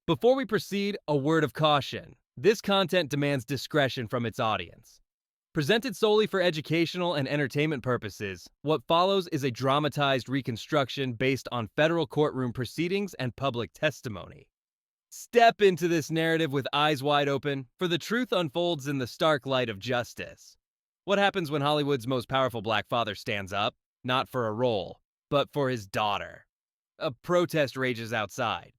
Before we proceed, a word of caution. This content demands discretion from its audience. Presented solely for educational and entertainment purposes, what follows is a dramatized reconstruction based on federal courtroom proceedings and public testimony. Step into this narrative with eyes wide open, for the truth unfolds in the stark light of justice. What happens when Hollywood's most powerful black father stands up, not for a role, but for his daughter? A protest rages outside.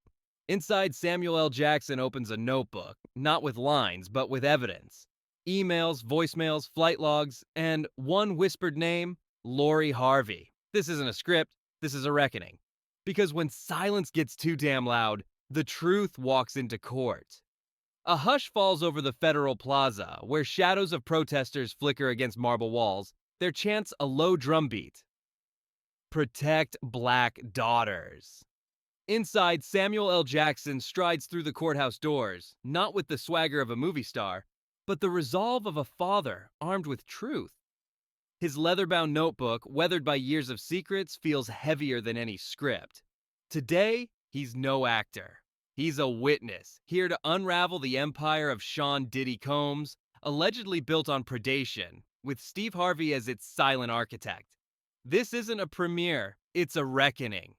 Inside, Samuel L. Jackson opens a notebook, not with lines, but with evidence. Emails, voicemails, flight logs, and one whispered name, Lori Harvey. This isn't a script, this is a reckoning. Because when silence gets too damn loud, the truth walks into court. A hush falls over the Federal Plaza, where shadows of protesters flicker against marble walls, their chants a low drumbeat. Protect black daughters. Inside, Samuel L. Jackson strides through the courthouse doors, not with the swagger of a movie star, but the resolve of a father armed with truth. His leather-bound notebook, weathered by years of secrets, feels heavier than any script. Today, he's no actor. He's a witness, here to unravel the empire of Sean Diddy Combs, allegedly built on predation, with Steve Harvey as its silent architect. This isn't a premiere, it's a reckoning.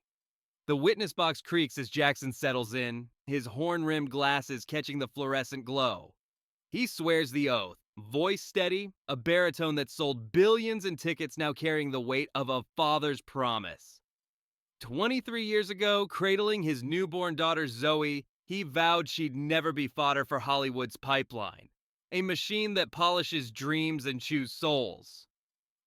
The witness box creaks as Jackson settles in, his horn-rimmed glasses catching the fluorescent glow. He swears the oath, voice steady, a baritone that sold billions in tickets now carrying the weight of a father's promise. 23 years ago, cradling his newborn daughter Zoe, he vowed she'd never be fodder for Hollywood's pipeline, a machine that polishes dreams and chews souls.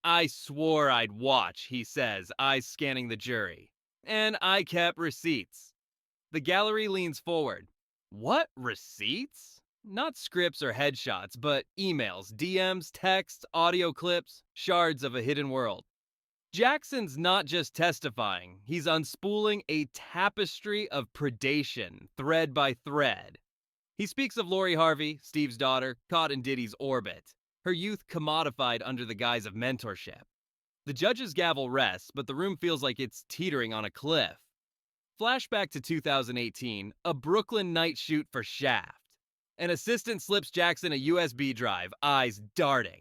I swore I'd watch, he says, eyes scanning the jury. And I kept receipts. The gallery leans forward. What receipts? Not scripts or headshots, but emails, DMs, texts, audio clips, shards of a hidden world. Jackson's not just testifying, he's unspooling a tapestry of predation, thread by thread. He speaks of Lori Harvey, Steve's daughter, caught in Diddy's orbit, her youth commodified under the guise of mentorship. The judge's gavel rests, but the room feels like it's teetering on a cliff. Flashback to 2018, a Brooklyn night shoot for Shaft. An assistant slips Jackson a USB drive, eyes darting.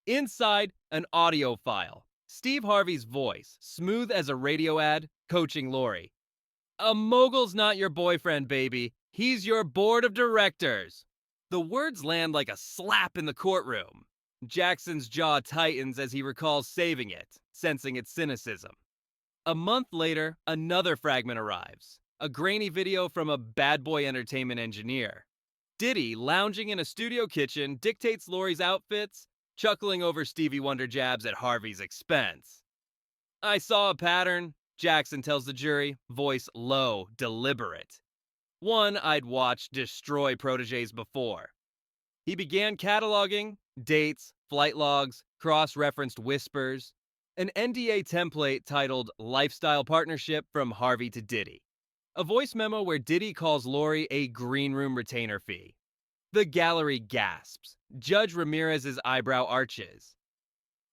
Inside, an audio file. Steve Harvey's voice, smooth as a radio ad, coaching Lori. A mogul's not your boyfriend, baby. He's your board of directors. The words land like a slap in the courtroom. Jackson's jaw tightens as he recalls saving it, sensing its cynicism. A month later, another fragment arrives. A grainy video from a bad boy entertainment engineer. Diddy, lounging in a studio kitchen, dictates Lori's outfits, chuckling over Stevie Wonder jabs at Harvey's expense. I saw a pattern, Jackson tells the jury, voice low, deliberate. One I'd watched destroy proteges before. He began cataloging dates, flight logs, cross-referenced whispers, an NDA template titled Lifestyle Partnership from Harvey to Diddy. A voice memo where Diddy calls Lori a green room retainer fee. The gallery gasps. Judge Ramirez's eyebrow arches.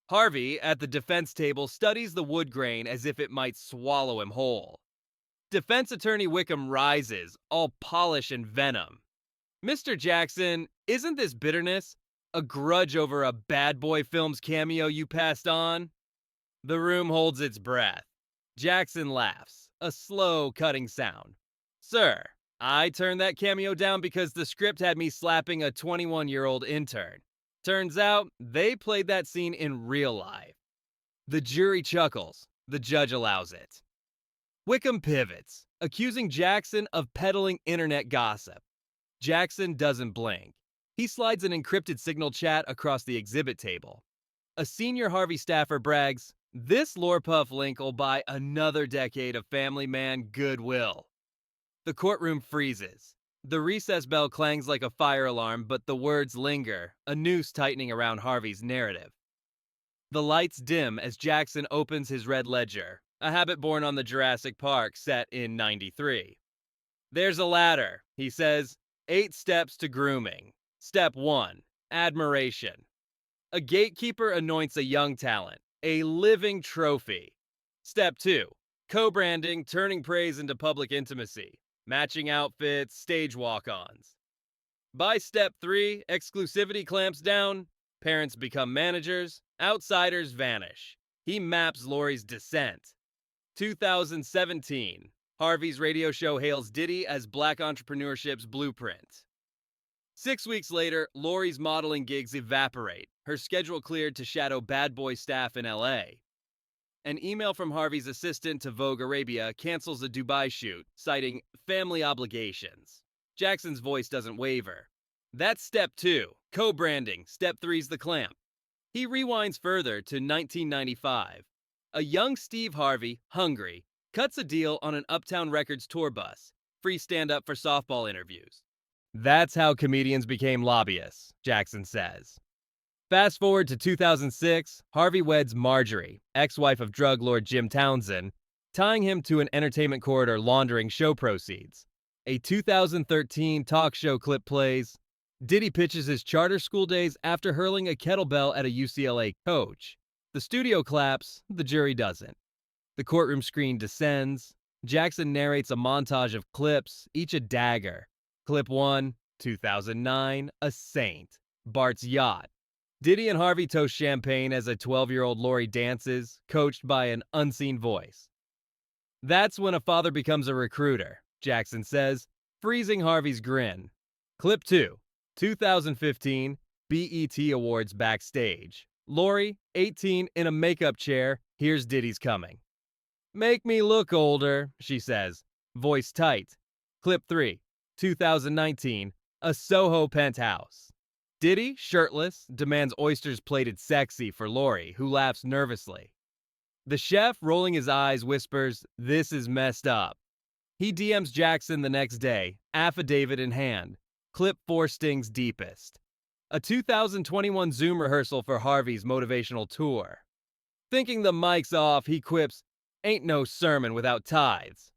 Harvey, at the defense table, studies the wood grain as if it might swallow him whole. Defense attorney Wickham rises, all polish and venom. Mr. Jackson, isn't this bitterness? A grudge over a Bad Boy Films cameo you passed on? The room holds its breath. Jackson laughs, a slow, cutting sound. Sir, I turned that cameo down because the script had me slapping a 21-year-old intern. Turns out, they played that scene in real life. The jury chuckles. The judge allows it. Wickham pivots, accusing Jackson of peddling internet gossip. Jackson doesn't blink. He slides an encrypted signal chat across the exhibit table. A senior Harvey staffer brags, this Lorepuff link will buy another decade of family man goodwill. The courtroom freezes. The recess bell clangs like a fire alarm, but the words linger, a noose tightening around Harvey's narrative. The lights dim as Jackson opens his red ledger, a habit born on the Jurassic Park set in '93. There's a ladder, he says, 8 steps to grooming. Step 1, admiration. A gatekeeper anoints a young talent, a living trophy. Step 2, co-branding, turning praise into public intimacy. matching outfits, stage walk-ons. By step 3, exclusivity clamps down, parents become managers, outsiders vanish. He maps Lori's descent. 2017, Harvey's radio show hails Diddy as black entrepreneurship's blueprint. 6 weeks later, Lori's modeling gigs evaporate, her schedule cleared to shadow bad boy staff in LA. An email from Harvey's assistant to Vogue Arabia cancels a Dubai shoot, citing family obligations. Jackson's voice doesn't waver. That's step 2, co-branding. Step 3's the clamp. He rewinds further to 1995. A young Steve Harvey, hungry, cuts a deal on an Uptown Records tour bus, free stand-up for softball interviews. That's how comedians became lobbyists, Jackson says. Fast forward to 2006, Harvey weds Marjorie, ex-wife of drug lord Jim Townsend, tying him to an entertainment corridor laundering show proceeds. A 2013 talk show clip plays. Diddy pitches his charter school days after hurling a kettlebell at a UCLA coach. The studio claps, the jury doesn't. The courtroom screen descends. Jackson narrates a montage of clips, each a dagger. Clip 1, 2009, a saint. Bart's yacht. Diddy and Harvey toast champagne as a 12-year-old Lori dances, coached by an unseen voice. That's when a father becomes a recruiter, Jackson says, freezing Harvey's grin. Clip 2, 2015, BET Awards backstage. Lori, 18, in a makeup chair, hears Diddy's coming. "Make me look older," she says, voice tight. Clip 3, 2019, a Soho penthouse. Diddy, shirtless, demands oysters plated sexy for Lori, who laughs nervously. The chef, rolling his eyes, whispers, "This is messed up." He DMs Jackson the next day, affidavit in hand. Clip 4 stings deepest. A 2021 Zoom rehearsal for Harvey's motivational tour. Thinking the mic's off, he quips, "Ain't no sermon without tithes."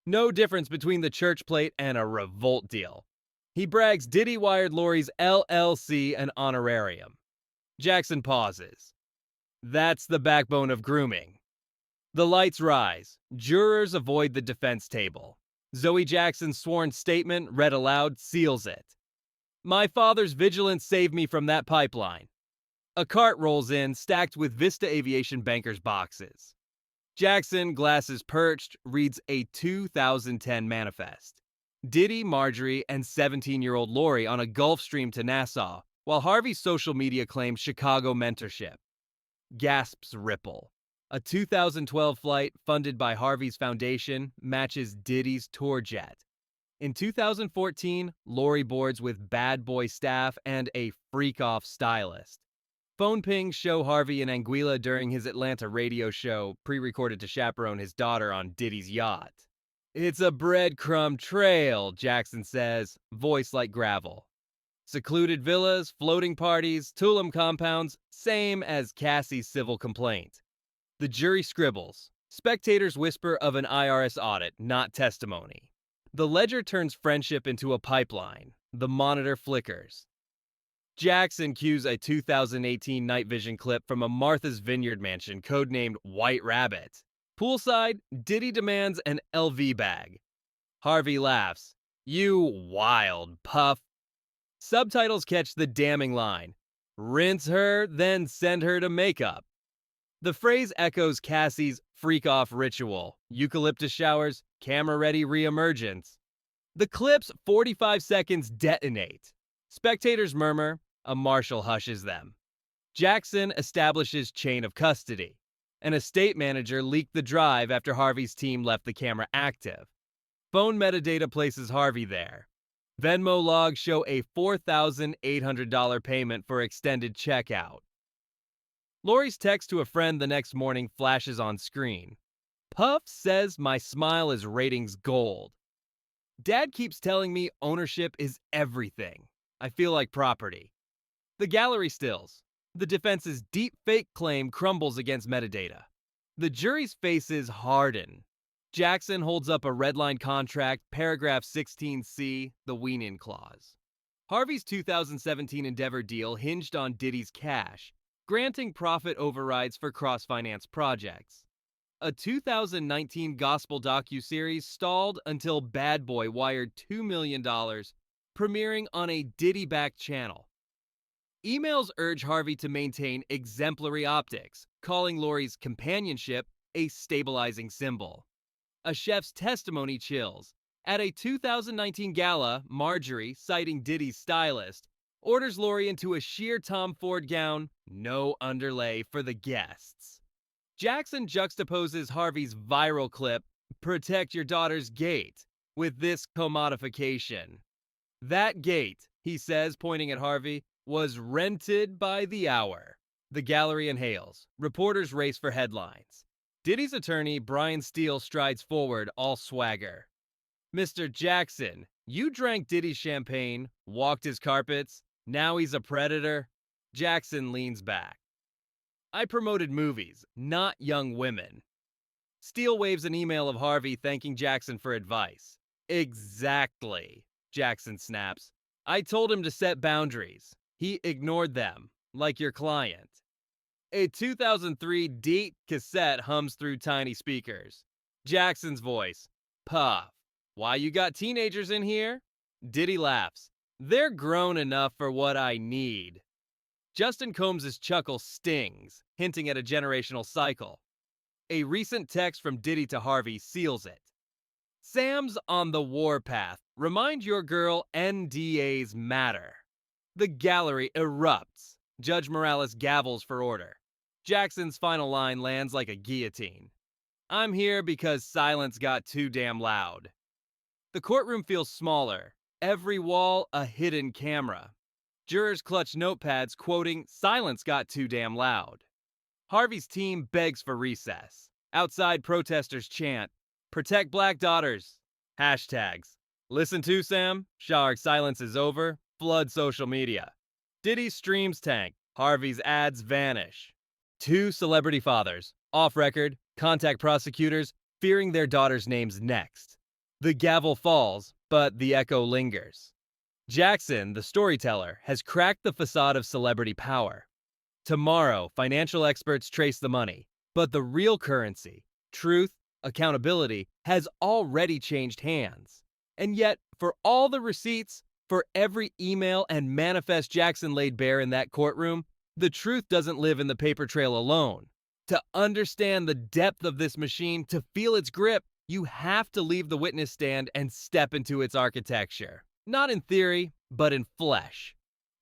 No difference between the church plate and a revolt deal. He brags Diddy wired Lori's LLC an honorarium. Jackson pauses. That's the backbone of grooming. The lights rise. Jurors avoid the defense table. Zoe Jackson's sworn statement, read aloud, seals it. "My father's vigilance saved me from that pipeline." A cart rolls in, stacked with Vista Aviation bankers' boxes. Jackson, glasses perched, reads a 2010 manifest. Diddy, Marjorie, and 17-year-old Lori on a Gulfstream to Nassau, while Harvey's social media claims Chicago mentorship. Gasps ripple. A 2012 flight, funded by Harvey's foundation, matches Diddy's tour jet. In 2014, Lori boards with bad boy staff and a freak-off stylist. Phone pings show Harvey in Anguilla during his Atlanta radio show, pre-recorded to chaperone his daughter on Diddy's yacht. "It's a breadcrumb trail," Jackson says, voice like gravel. Secluded villas, floating parties, Tulum compounds, same as Cassie's civil complaint. The jury scribbles. Spectators whisper of an IRS audit, not testimony. The ledger turns friendship into a pipeline. The monitor flickers. Jackson cues a 2018 night vision clip from a Martha's Vineyard mansion codenamed White Rabbit. Poolside, Diddy demands an LV bag. Harvey laughs. "You wild puff." Subtitles catch the damning line. "Rinse her, then send her to makeup." The phrase echoes Cassie's freak-off ritual. Eucalyptus showers, camera-ready reemergence. The clip's 45 seconds detonate. Spectators murmur. A marshal hushes them. Jackson establishes chain of custody. An estate manager leaked the drive after Harvey's team left the camera active. Phone metadata places Harvey there. Venmo logs show a $4,800 payment for extended checkout. Lori's text to a friend the next morning flashes on screen. "Puff says my smile is ratings gold. Dad keeps telling me ownership is everything. I feel like property." The gallery stills. The defense's deep fake claim crumbles against metadata. The jury's faces harden. Jackson holds up a redline contract, paragraph 16C, the wean-in clause. Harvey's 2017 Endeavor deal hinged on Diddy's cash, granting profit overrides for cross-finance projects. A 2019 gospel docuseries stalled until Bad Boy wired $2 million, premiering on a Diddy-backed channel. Emails urge Harvey to maintain exemplary optics, calling Lori's companionship a stabilizing symbol. A chef's testimony chills. At a 2019 gala, Marjorie, citing Diddy's stylist, orders Lori into a sheer Tom Ford gown, no underlay for the guests. Jackson juxtaposes Harvey's viral clip, "Protect Your Daughter's Gate," with this commodification. "That gate," he says, pointing at Harvey, "was rented by the hour." The gallery inhales. Reporters race for headlines. Diddy's attorney, Brian Steele, strides forward, all swagger. "Mr. Jackson, you drank Diddy's champagne, walked his carpets, now he's a predator?" Jackson leans back. "I promoted movies, not young women." Steele waves an email of Harvey thanking Jackson for advice. "Exactly," Jackson snaps. "I told him to set boundaries. He ignored them, like your client." A 2003 DEET cassette hums through tiny speakers. Jackson's voice. "Puff. Why you got teenagers in here?" Diddy laughs. "They're grown enough for what I need." Justin Combs' chuckle stings, hinting at a generational cycle. A recent text from Diddy to Harvey seals it. "Sam's on the warpath. Remind your girl NDAs matter." The gallery erupts. Judge Morales gavels for order. Jackson's final line lands like a guillotine. "I'm here because silence got too damn loud." The courtroom feels smaller. Every wall a hidden camera. Jurors clutch notepads quoting, "Silence got too damn loud." Harvey's team begs for recess. Outside, protesters chant, "Protect Black daughters." Hashtags. "Listen to Sam. Shark silence is over." Flood social media. Diddy's streams tank. Harvey's ads vanish. Two celebrity fathers, off record, contact prosecutors, fearing their daughters' names next. The gavel falls, but the echo lingers. Jackson, the storyteller, has cracked the facade of celebrity power. Tomorrow, financial experts trace the money, but the real currency, truth, accountability, has already changed hands. And yet, for all the receipts, for every email and manifest Jackson laid bare in that courtroom, the truth doesn't live in the paper trail alone. To understand the depth of this machine, to feel its grip, you have to leave the witness stand and step into its architecture. Not in theory, but in flesh.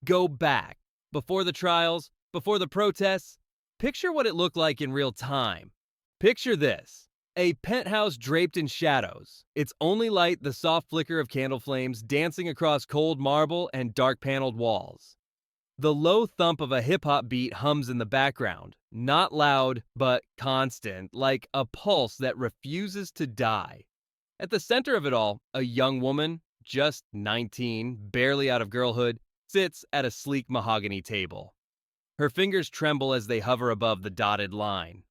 Go back, before the trials, before the protests. Picture what it looked like in real time. Picture this. A penthouse draped in shadows. Its only light the soft flicker of candle flames dancing across cold marble and dark-paneled walls. The low thump of a hip-hop beat hums in the background, not loud, but constant, like a pulse that refuses to die. At the center of it all, a young woman, just 19, barely out of girlhood, sits at a sleek mahogany table. Her fingers tremble as they hover above the dotted line.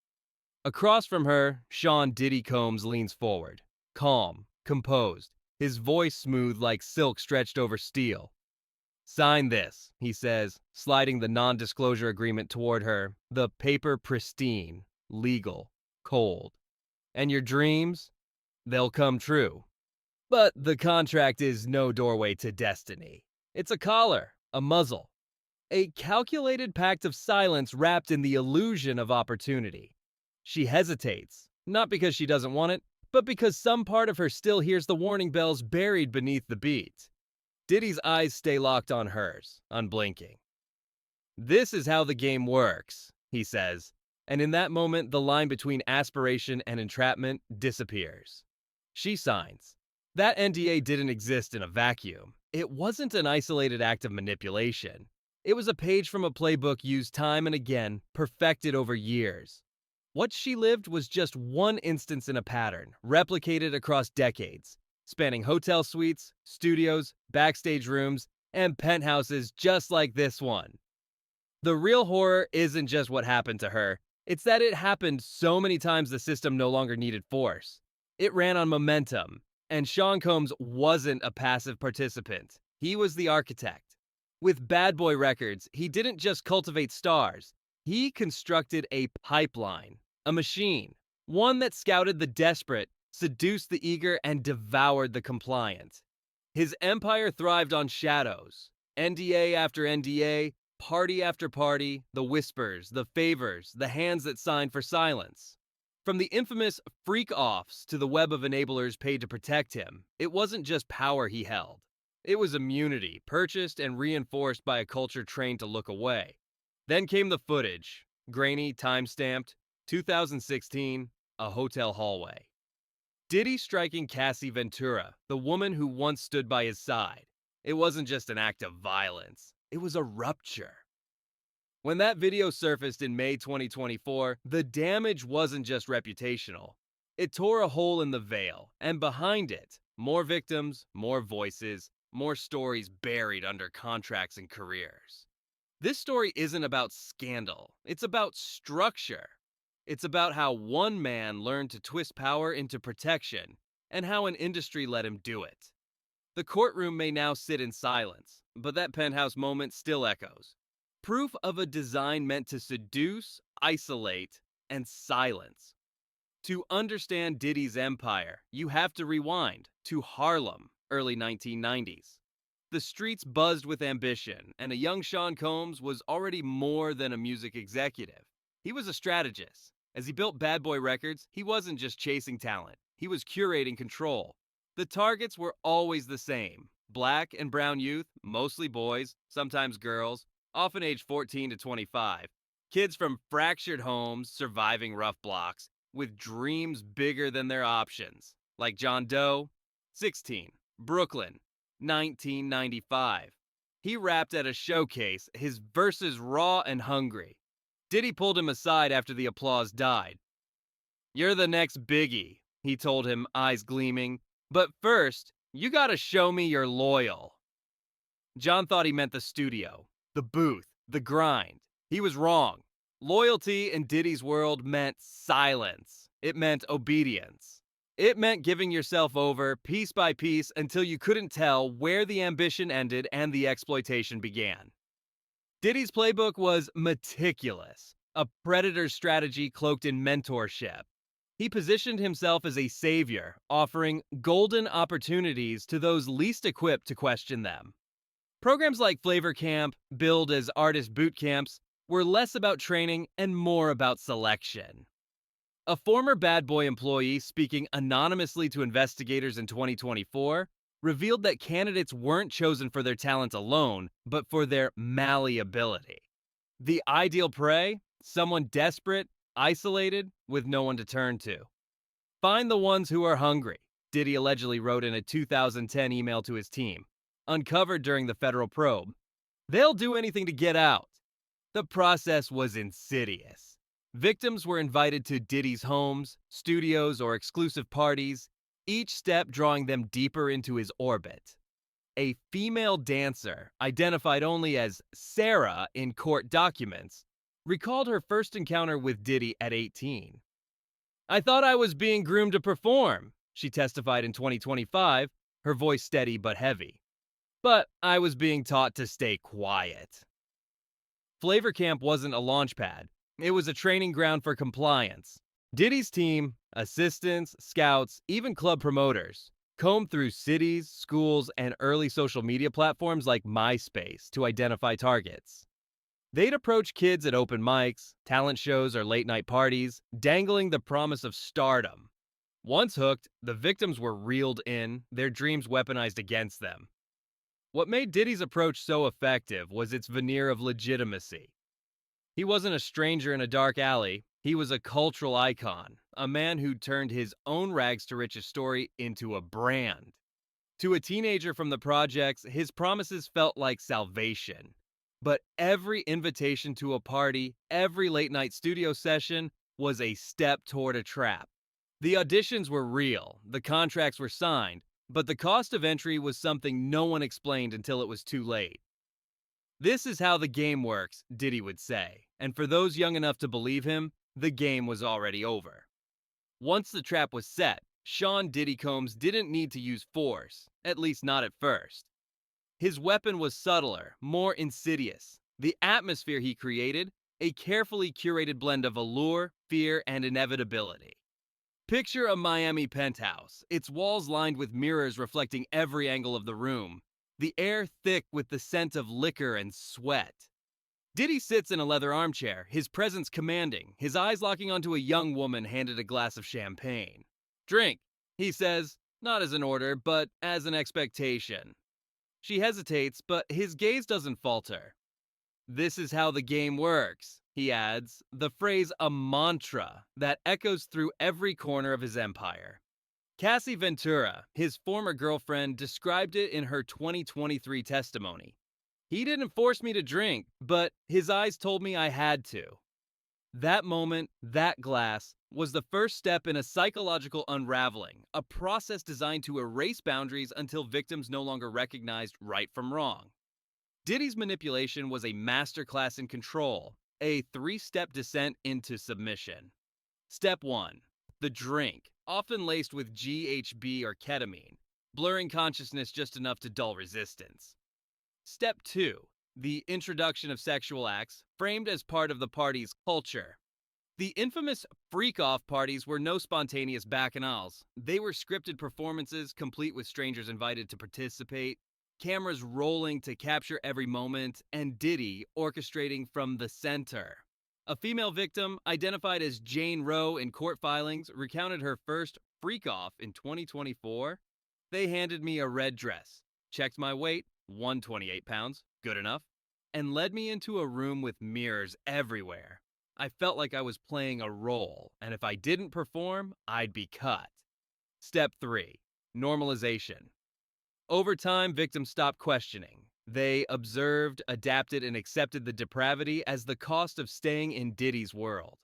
Across from her, Sean Diddy Combs leans forward, calm, composed, his voice smooth like silk stretched over steel. "Sign this," he says, sliding the non-disclosure agreement toward her, the paper pristine, legal, cold. "And your dreams? They'll come true." But the contract is no doorway to destiny. It's a collar, a muzzle. A calculated pact of silence wrapped in the illusion of opportunity. She hesitates, not because she doesn't want it, but because some part of her still hears the warning bells buried beneath the beat. Diddy's eyes stay locked on hers, unblinking. "This is how the game works," he says, and in that moment the line between aspiration and entrapment disappears. She signs. That NDA didn't exist in a vacuum. It wasn't an isolated act of manipulation. It was a page from a playbook used time and again, perfected over years. What she lived was just one instance in a pattern, replicated across decades, spanning hotel suites, studios, backstage rooms, and penthouses just like this one. The real horror isn't just what happened to her, it's that it happened so many times the system no longer needed force. It ran on momentum, and Sean Combs wasn't a passive participant. He was the architect. With Bad Boy Records, he didn't just cultivate stars, he constructed a pipeline, a machine, One that scouted the desperate, seduced the eager, and devoured the compliant. His empire thrived on shadows. NDA after NDA, party after party, the whispers, the favors, the hands that signed for silence. From the infamous freak-offs to the web of enablers paid to protect him, it wasn't just power he held. It was immunity, purchased and reinforced by a culture trained to look away. Then came the footage, grainy, time-stamped, 2016, a hotel hallway. Diddy striking Cassie Ventura, the woman who once stood by his side. It wasn't just an act of violence, it was a rupture. When that video surfaced in May 2024, the damage wasn't just reputational. It tore a hole in the veil, and behind it, more victims, more voices, more stories buried under contracts and careers. This story isn't about scandal, it's about structure. It's about how one man learned to twist power into protection, and how an industry let him do it. The courtroom may now sit in silence, but that penthouse moment still echoes. Proof of a design meant to seduce, isolate, and silence. To understand Diddy's empire, you have to rewind to Harlem, early 1990s. The streets buzzed with ambition, and a young Sean Combs was already more than a music executive. He was a strategist. As he built Bad Boy Records, he wasn't just chasing talent, he was curating control. The targets were always the same: black and brown youth, mostly boys, sometimes girls, often aged 14 to 25. Kids from fractured homes, surviving rough blocks, with dreams bigger than their options. Like John Doe, 16, Brooklyn, 1995. He rapped at a showcase, his verses raw and hungry. Diddy pulled him aside after the applause died. "You're the next Biggie," he told him, eyes gleaming. "But first, you gotta show me you're loyal." John thought he meant the studio, the booth, the grind. He was wrong. Loyalty in Diddy's world meant silence. It meant obedience. It meant giving yourself over, piece by piece, until you couldn't tell where the ambition ended and the exploitation began. Diddy's playbook was meticulous, a predator's strategy cloaked in mentorship. He positioned himself as a savior, offering golden opportunities to those least equipped to question them. Programs like Flavor Camp, billed as artist boot camps, were less about training and more about selection. A former Bad Boy employee speaking anonymously to investigators in 2024 revealed that candidates weren't chosen for their talent alone, but for their malleability. The ideal prey? Someone desperate, isolated, with no one to turn to. "Find the ones who are hungry," Diddy allegedly wrote in a 2010 email to his team, uncovered during the federal probe. "They'll do anything to get out." The process was insidious. Victims were invited to Diddy's homes, studios, or exclusive parties, each step drawing them deeper into his orbit. A female dancer, identified only as Sarah in court documents, recalled her first encounter with Diddy at 18. "I thought I was being groomed to perform," she testified in 2025, her voice steady but heavy. "But I was being taught to stay quiet." Flavor Camp wasn't a launch pad. It was a training ground for compliance. Diddy's team, assistants, scouts, even club promoters, combed through cities, schools, and early social media platforms like MySpace to identify targets. They'd approach kids at open mics, talent shows, or late-night parties, dangling the promise of stardom. Once hooked, the victims were reeled in, their dreams weaponized against them. What made Diddy's approach so effective was its veneer of legitimacy. He wasn't a stranger in a dark alley. He was a cultural icon, a man who turned his own rags to riches story into a brand. To a teenager from the projects, his promises felt like salvation. But every invitation to a party, every late-night studio session, was a step toward a trap. The auditions were real, the contracts were signed, but the cost of entry was something no one explained until it was too late. "This is how the game works," Diddy would say, and for those young enough to believe him, the game was already over. Once the trap was set, Sean "Diddy" Combs didn't need to use force, at least not at first. His weapon was subtler, more insidious. The atmosphere he created, a carefully curated blend of allure, fear, and inevitability. Picture a Miami penthouse, its walls lined with mirrors reflecting every angle of the room, the air thick with the scent of liquor and sweat. Diddy sits in a leather armchair, his presence commanding, his eyes locking onto a young woman handed a glass of champagne. "Drink," he says, not as an order, but as an expectation. She hesitates, but his gaze doesn't falter. "This is how the game works," he adds, the phrase a mantra that echoes through every corner of his empire. Cassie Ventura, his former girlfriend, described it in her 2023 testimony. "He didn't force me to drink, but his eyes told me I had to." That moment, that glass, was the first step in a psychological unraveling, a process designed to erase boundaries until victims no longer recognized right from wrong. Diddy's manipulation was a masterclass in control, a three-step descent into submission. Step 1. The drink, often laced with GHB or ketamine, blurring consciousness just enough to dull resistance. Step 2. The introduction of sexual acts, framed as part of the party's culture. The infamous freak-off parties were no spontaneous bacchanals. They were scripted performances, complete with strangers invited to participate, cameras rolling to capture every moment, and Diddy orchestrating from the center. A female victim, identified as Jane Roe in court filings, recounted her first freak-off in 2024. "They handed me a red dress, checked my weight, 128 pounds, good enough, and led me into a room with mirrors everywhere. I felt like I was playing a role, and if I didn't perform, I'd be cut." Step 3. Normalization. Over time, victims stopped questioning. They observed, adapted, and accepted the depravity as the cost of staying in Diddy's world.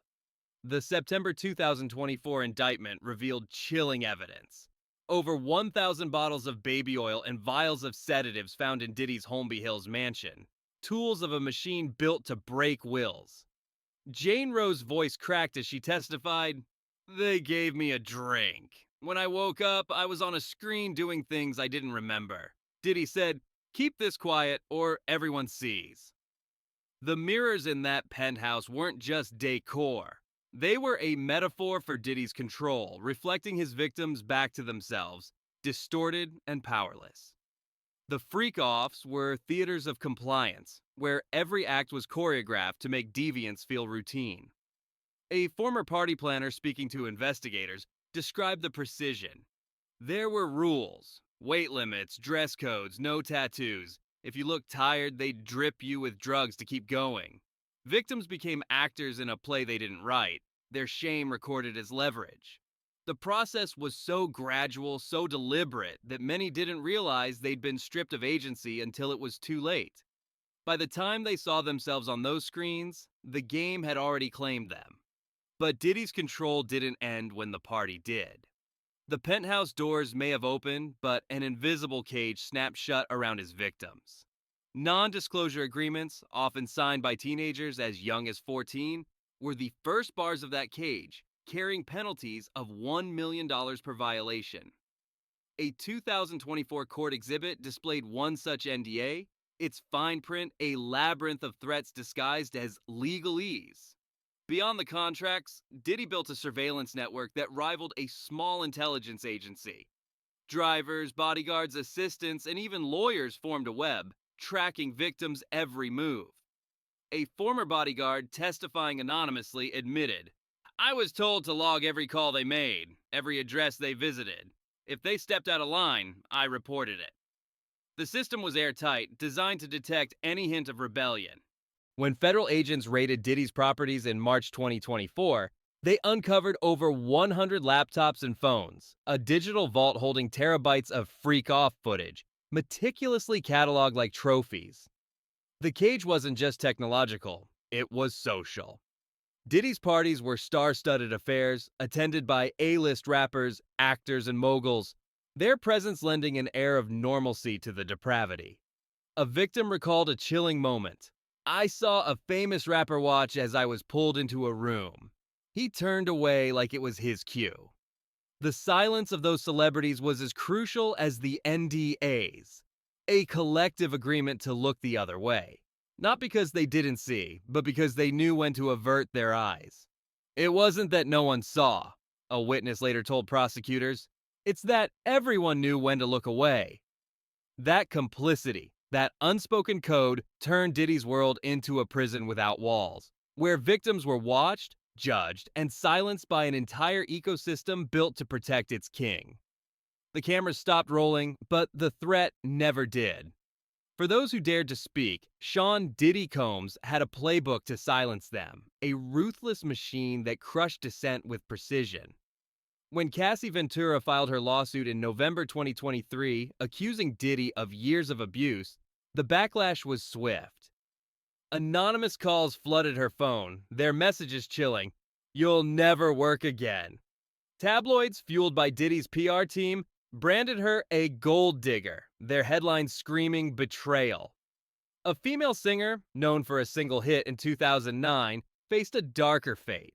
The September 2024 indictment revealed chilling evidence. Over 1,000 bottles of baby oil and vials of sedatives found in Diddy's Holmby Hills mansion. Tools of a machine built to break wills. Jane Roe's voice cracked as she testified, "They gave me a drink. When I woke up, I was on a screen doing things I didn't remember." Diddy said, "Keep this quiet or everyone sees." The mirrors in that penthouse weren't just decor. They were a metaphor for Diddy's control, reflecting his victims back to themselves, distorted and powerless. The freak-offs were theaters of compliance, where every act was choreographed to make deviants feel routine. A former party planner speaking to investigators described the precision. "There were rules, weight limits, dress codes, no tattoos. If you looked tired, they'd drip you with drugs to keep going. Victims became actors in a play they didn't write, their shame recorded as leverage. The process was so gradual, so deliberate, that many didn't realize they'd been stripped of agency until it was too late. By the time they saw themselves on those screens, the game had already claimed them. But Diddy's control didn't end when the party did. The penthouse doors may have opened, but an invisible cage snapped shut around his victims. Non-disclosure agreements, often signed by teenagers as young as 14, were the first bars of that cage, carrying penalties of $1 million per violation. A 2024 court exhibit displayed one such NDA, its fine print a labyrinth of threats disguised as legalese. Beyond the contracts, Diddy built a surveillance network that rivaled a small intelligence agency. Drivers, bodyguards, assistants, and even lawyers formed a web, tracking victims' every move. A former bodyguard, testifying anonymously, admitted, "I was told to log every call they made, every address they visited. If they stepped out of line, I reported it." The system was airtight, designed to detect any hint of rebellion. When federal agents raided Diddy's properties in March 2024, they uncovered over 100 laptops and phones, a digital vault holding terabytes of freak-off footage, meticulously cataloged like trophies. The cage wasn't just technological, it was social. Diddy's parties were star-studded affairs, attended by A-list rappers, actors, and moguls, their presence lending an air of normalcy to the depravity. A victim recalled a chilling moment. "I saw a famous rapper watch as I was pulled into a room. He turned away like it was his cue." The silence of those celebrities was as crucial as the NDAs, a collective agreement to look the other way. Not because they didn't see, but because they knew when to avert their eyes. It wasn't that no one saw. a witness later told prosecutors. It's that everyone knew when to look away. That complicity, that unspoken code, turned Diddy's world into a prison without walls, where victims were watched, judged, and silenced by an entire ecosystem built to protect its king. The cameras stopped rolling, but the threat never did. For those who dared to speak, Sean Diddy Combs had a playbook to silence them, a ruthless machine that crushed dissent with precision. When Cassie Ventura filed her lawsuit in November 2023, accusing Diddy of years of abuse, the backlash was swift. Anonymous calls flooded her phone, their messages chilling, "You'll never work again." Tabloids, fueled by Diddy's PR team, branded her a gold digger, their headlines screaming betrayal. A female singer, known for a single hit in 2009, faced a darker fate.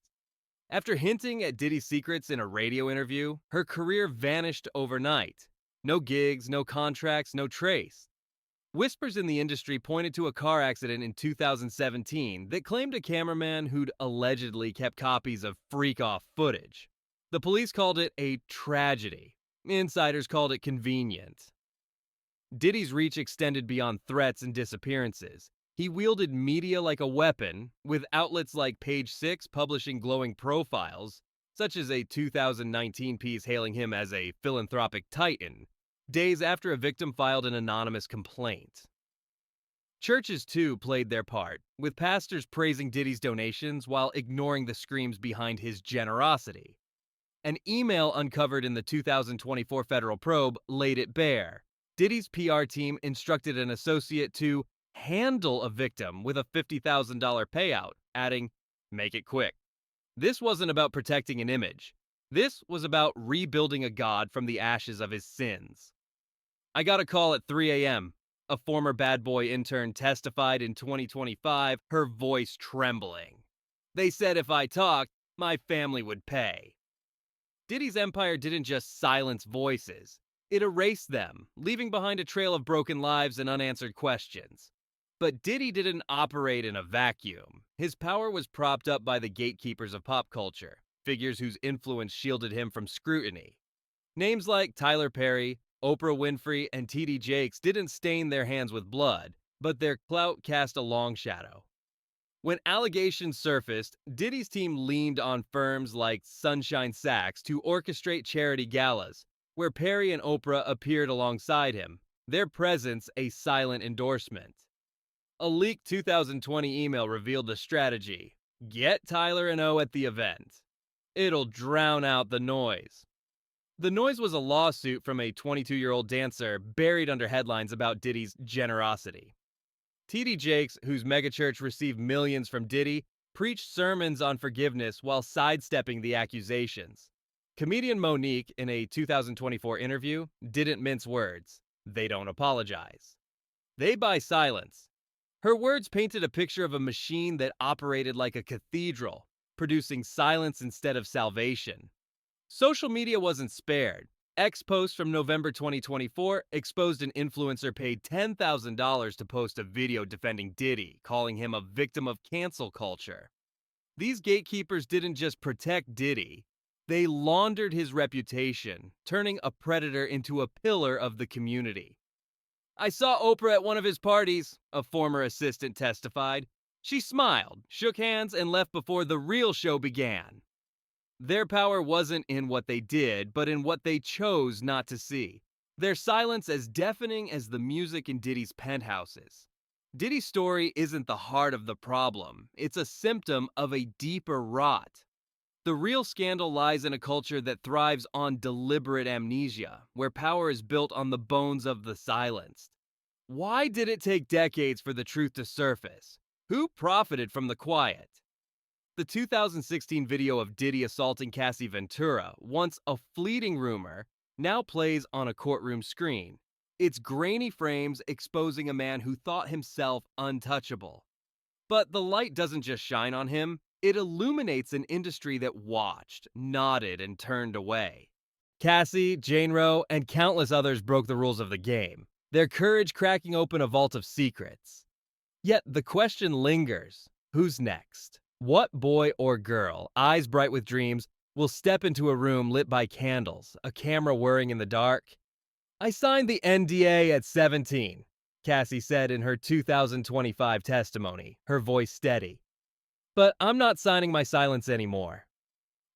After hinting at Diddy's secrets in a radio interview, her career vanished overnight. No gigs, no contracts, no trace. Whispers in the industry pointed to a car accident in 2017 that claimed a cameraman who'd allegedly kept copies of freak-off footage. The police called it a tragedy. Insiders called it convenient. Diddy's reach extended beyond threats and disappearances. He wielded media like a weapon, with outlets like Page Six publishing glowing profiles, such as a 2019 piece hailing him as a philanthropic titan, days after a victim filed an anonymous complaint. Churches, too, played their part, with pastors praising Diddy's donations while ignoring the screams behind his generosity. An email uncovered in the 2024 federal probe laid it bare. Diddy's PR team instructed an associate to handle a victim with a $50,000 payout, adding, "Make it quick." This wasn't about protecting an image. This was about rebuilding a god from the ashes of his sins. "I got a call at 3 a.m. A former Bad Boy intern testified in 2025, her voice trembling. "They said if I talked, my family would pay." Diddy's empire didn't just silence voices. It erased them, leaving behind a trail of broken lives and unanswered questions. But Diddy didn't operate in a vacuum. His power was propped up by the gatekeepers of pop culture, figures whose influence shielded him from scrutiny. Names like Tyler Perry, Oprah Winfrey, and T.D. Jakes didn't stain their hands with blood, but their clout cast a long shadow. When allegations surfaced, Diddy's team leaned on firms like Sunshine Sachs to orchestrate charity galas, where Perry and Oprah appeared alongside him, their presence a silent endorsement. A leaked 2020 email revealed the strategy: get Tyler and O at the event. It'll drown out the noise. The noise was a lawsuit from a 22-year-old dancer buried under headlines about Diddy's generosity. T.D. Jakes, whose megachurch received millions from Diddy, preached sermons on forgiveness while sidestepping the accusations. Comedian Monique, in a 2024 interview, didn't mince words. They don't apologize. They buy silence. Her words painted a picture of a machine that operated like a cathedral, producing silence instead of salvation. Social media wasn't spared. X post from November 2024 exposed an influencer paid $10,000 to post a video defending Diddy, calling him a victim of cancel culture. These gatekeepers didn't just protect Diddy, they laundered his reputation, turning a predator into a pillar of the community. "I saw Oprah at one of his parties," a former assistant testified. "She smiled, shook hands, and left before the real show began." Their power wasn't in what they did, but in what they chose not to see. Their silence as deafening as the music in Diddy's penthouses. Diddy's story isn't the heart of the problem. It's a symptom of a deeper rot. The real scandal lies in a culture that thrives on deliberate amnesia, where power is built on the bones of the silenced. Why did it take decades for the truth to surface? Who profited from the quiet? The 2016 video of Diddy assaulting Cassie Ventura, once a fleeting rumor, now plays on a courtroom screen. Its grainy frames exposing a man who thought himself untouchable. But the light doesn't just shine on him, it illuminates an industry that watched, nodded, and turned away. Cassie, Jane Roe, and countless others broke the rules of the game, their courage cracking open a vault of secrets. Yet the question lingers, who's next? What boy or girl, eyes bright with dreams, We'll step into a room lit by candles, a camera whirring in the dark. I signed the NDA at 17, Cassie said in her 2025 testimony, her voice steady. But I'm not signing my silence anymore.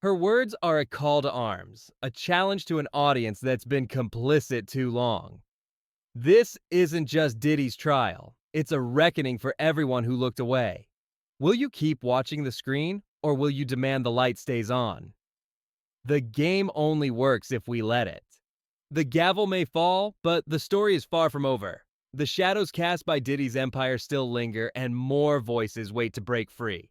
Her words are a call to arms, a challenge to an audience that's been complicit too long. This isn't just Diddy's trial, it's a reckoning for everyone who looked away. Will you keep watching the screen, or will you demand the light stays on? The game only works if we let it. The gavel may fall, but the story is far from over. The shadows cast by Diddy's empire still linger, and more voices wait to break free.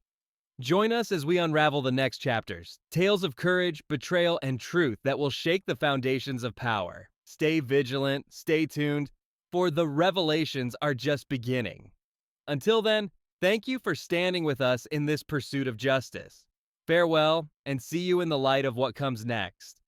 Join us as we unravel the next chapters, tales of courage, betrayal, and truth that will shake the foundations of power. Stay vigilant, stay tuned, for the revelations are just beginning. Until then, thank you for standing with us in this pursuit of justice. Farewell, and see you in the light of what comes next.